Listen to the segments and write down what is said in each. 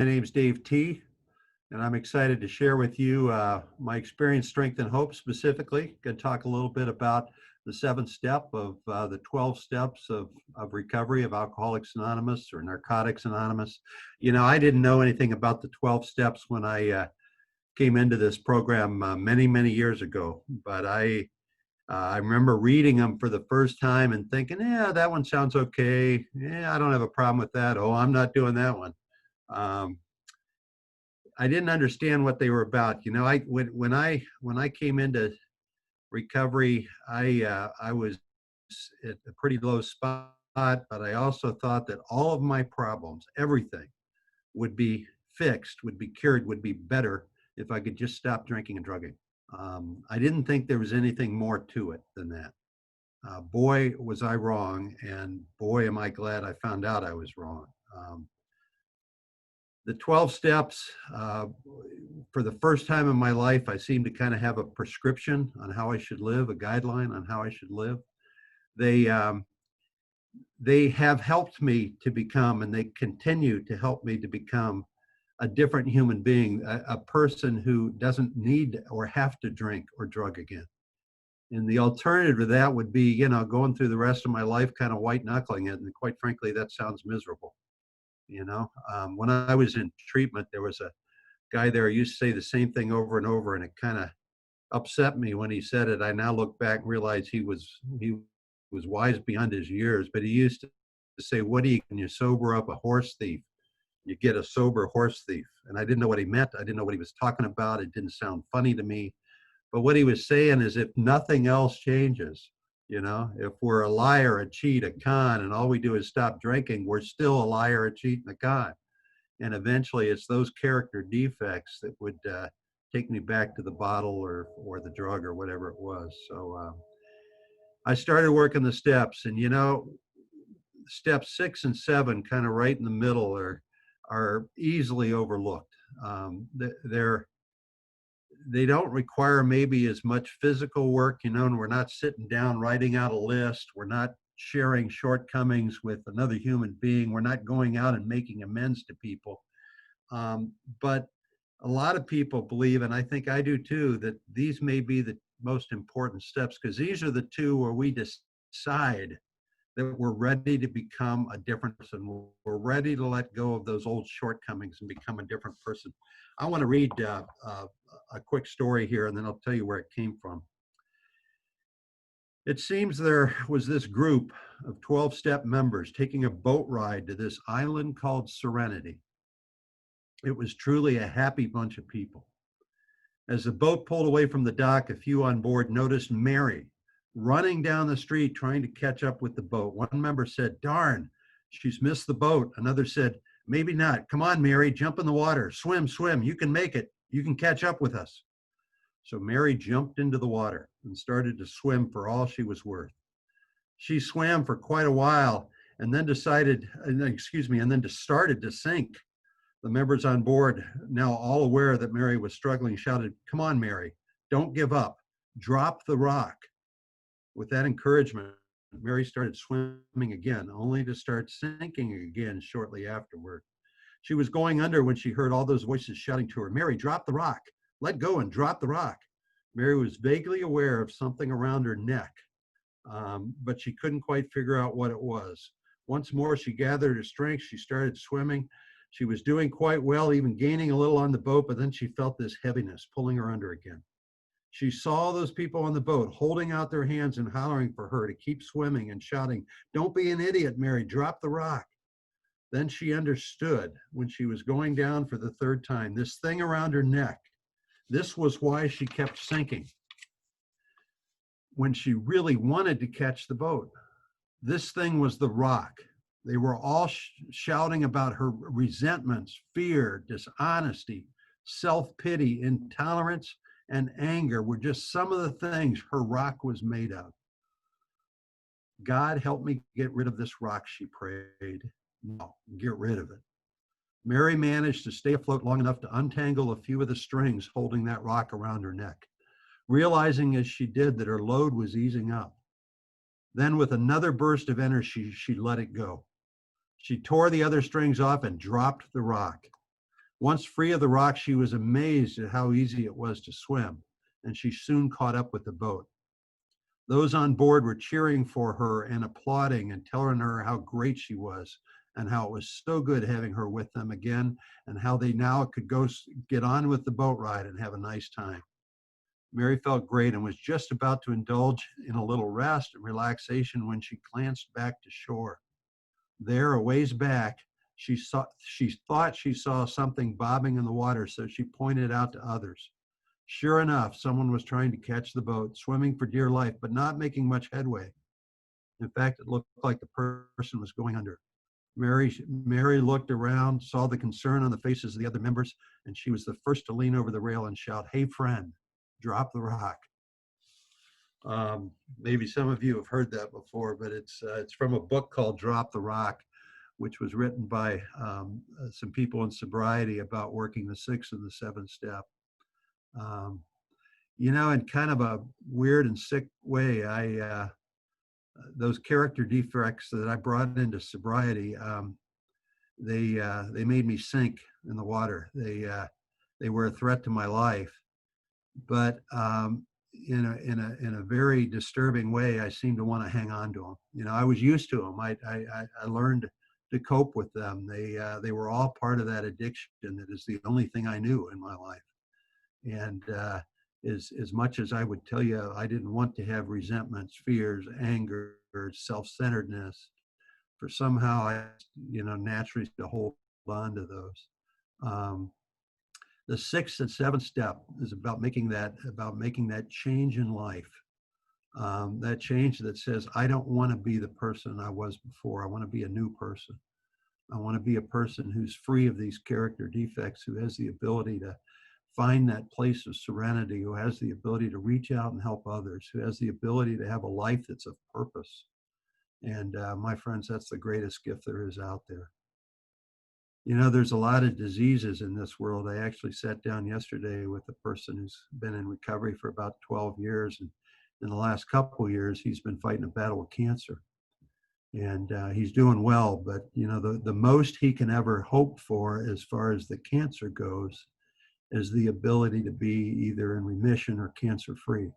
name's Dave T, and I'm excited to share with you my experience, strength, and hope specifically. Going to talk a little bit about the seventh step of the 12 steps of recovery of Alcoholics Anonymous or Narcotics Anonymous. You know, I didn't know anything about the 12 steps when I came into this program many, many years ago, but I remember reading them for the first time and thinking, yeah, that one sounds okay. Yeah, I don't have a problem with that. Oh, I'm not doing that one. Um, I didn't understand what they were about. You know, when I came into recovery, I was at a pretty low spot, but I also thought that all of my problems, everything, would be fixed, would be cured, would be better if I could just stop drinking and drugging. I didn't think there was anything more to it than that. Boy, was I wrong, and boy, am I glad I found out I was wrong. The 12 steps, for the first time in my life, I seem to kind of have a prescription on how I should live, a guideline on how I should live. They, um, they have helped me to become, and they continue to help me to become a different human being, a person who doesn't need or have to drink or drug again. And the alternative to that would be, you know, going through the rest of my life kind of white knuckling it. And quite frankly, that sounds miserable. You know, when I was in treatment, there was a guy there who used to say the same thing over and over, and it kind of upset me when he said it. I now look back and realize he was wise beyond his years, but he used to say, "What do you when you sober up a horse thief? You get a sober horse thief." And I didn't know what he meant. I didn't know what he was talking about. It didn't sound funny to me. But what he was saying is, if nothing else changes, you know, if we're a liar, a cheat, a con, and all we do is stop drinking, we're still a liar, a cheat, and a con. And eventually it's those character defects that would take me back to the bottle or the drug or whatever it was. So I started working the steps, and you know, steps 6 and 7, kind of right in the middle, are easily overlooked. They don't require maybe as much physical work, you know, and we're not sitting down writing out a list. We're not sharing shortcomings with another human being. We're not going out and making amends to people. But a lot of people believe, and I think I do too, that these may be the most important steps, because these are the two where we decide that we're ready to become a different person. We're ready to let go of those old shortcomings and become a different person. I want to read a quick story here, and then I'll tell you where it came from. It seems there was this group of 12-step members taking a boat ride to this island called Serenity. It was truly a happy bunch of people. As the boat pulled away from the dock, a few on board noticed Mary running down the street trying to catch up with the boat. One member said, "Darn, she's missed the boat." Another said, "Maybe not. Come on, Mary, jump in the water. Swim, swim. You can make it. You can catch up with us." So Mary jumped into the water and started to swim for all she was worth. She swam for quite a while and then started to sink. The members on board, now all aware that Mary was struggling, shouted, "Come on, Mary, don't give up. Drop the rock." With that encouragement, Mary started swimming again, only to start sinking again shortly afterward. She was going under when she heard all those voices shouting to her, "Mary, drop the rock. Let go and drop the rock." Mary was vaguely aware of something around her neck, but she couldn't quite figure out what it was. Once more, she gathered her strength. She started swimming. She was doing quite well, even gaining a little on the boat, but then she felt this heaviness pulling her under again. She saw those people on the boat holding out their hands and hollering for her to keep swimming and shouting, "Don't be an idiot, Mary, drop the rock." Then she understood when she was going down for the third time, this thing around her neck, this was why she kept sinking when she really wanted to catch the boat. This thing was the rock. They were all shouting about her resentments, fear, dishonesty, self-pity, intolerance, and anger were just some of the things her rock was made of. "God, help me get rid of this rock," she prayed. "No, get rid of it." Mary managed to stay afloat long enough to untangle a few of the strings holding that rock around her neck, realizing as she did that her load was easing up. Then with another burst of energy, she let it go. She tore the other strings off and dropped the rock. Once free of the rock, she was amazed at how easy it was to swim, and she soon caught up with the boat. Those on board were cheering for her and applauding and telling her how great she was and how it was so good having her with them again and how they now could go get on with the boat ride and have a nice time. Mary felt great and was just about to indulge in a little rest and relaxation when she glanced back to shore. There, a ways back, she thought she saw something bobbing in the water, so she pointed out to others. Sure enough, someone was trying to catch the boat, swimming for dear life, but not making much headway. In fact, it looked like the person was going under. Mary looked around, saw the concern on the faces of the other members, and she was the first to lean over the rail and shout, "Hey, friend, drop the rock." Maybe some of you have heard that before, but it's from a book called Drop the Rock, which was written by some people in sobriety about working the 6th and the 7th step. You know, in kind of a weird and sick way, those character defects that I brought into sobriety, they made me sink in the water. They were a threat to my life, but in a very disturbing way, I seemed to want to hang on to them. You know, I was used to them. I learned to cope with them. They were all part of that addiction that is the only thing I knew in my life. And as much as I would tell you, I didn't want to have resentments, fears, anger, self-centeredness, for somehow I, naturally to hold on to those. The 6th and 7th step is about making that change in life. That change that says, I don't want to be the person I was before. I want to be a new person. I want to be a person who's free of these character defects, who has the ability to find that place of serenity, who has the ability to reach out and help others, who has the ability to have a life that's of purpose. And my friends, that's the greatest gift there is out there. You know, there's a lot of diseases in this world. I actually sat down yesterday with a person who's been in recovery for about 12 years. And in the last couple of years, he's been fighting a battle with cancer. And he's doing well, but, the most he can ever hope for as far as the cancer goes is the ability to be either in remission or cancer-free.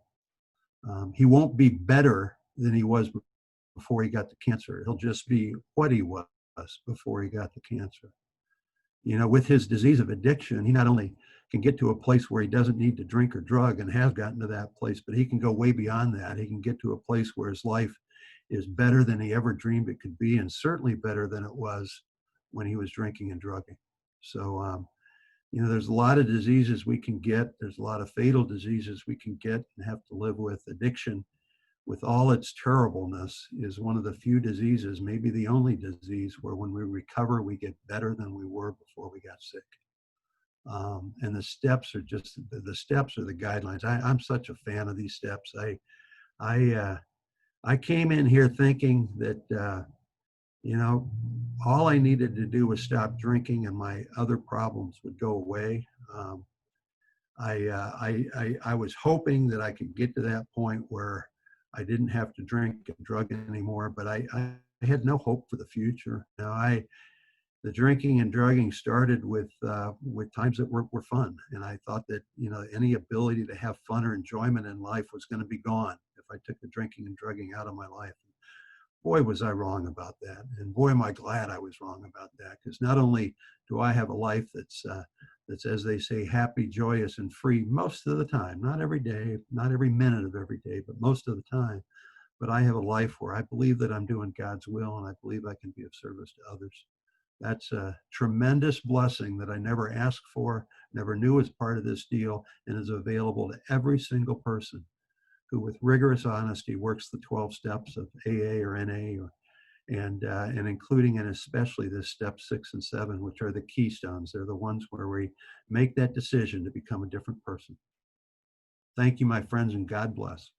He won't be better than he was before he got the cancer. He'll just be what he was before he got the cancer. You know, with his disease of addiction, he not only can get to a place where he doesn't need to drink or drug and has gotten to that place, but he can go way beyond that. He can get to a place where his life is better than he ever dreamed it could be, and certainly better than it was when he was drinking and drugging. So, there's a lot of diseases we can get. There's a lot of fatal diseases we can get and have to live with. Addiction, with all its terribleness, is one of the few diseases, maybe the only disease, where when we recover, we get better than we were before we got sick. And the steps are just, the steps are the guidelines. I'm such a fan of these steps. I came in here thinking that, all I needed to do was stop drinking and my other problems would go away. I was hoping that I could get to that point where I didn't have to drink and drug anymore, but I had no hope for the future. The drinking and drugging started with times that were fun, and I thought that any ability to have fun or enjoyment in life was going to be gone if I took the drinking and drugging out of my life. Boy, was I wrong about that. And boy, am I glad I was wrong about that, because not only do I have a life that's, as they say, happy, joyous, and free most of the time, not every day, not every minute of every day, but most of the time, but I have a life where I believe that I'm doing God's will and I believe I can be of service to others. That's a tremendous blessing that I never asked for, never knew was part of this deal, and is available to every single person who with rigorous honesty works the 12 steps of AA or NA, and including and especially this step 6 and 7, which are the keystones. They're the ones where we make that decision to become a different person. Thank you, my friends, and God bless.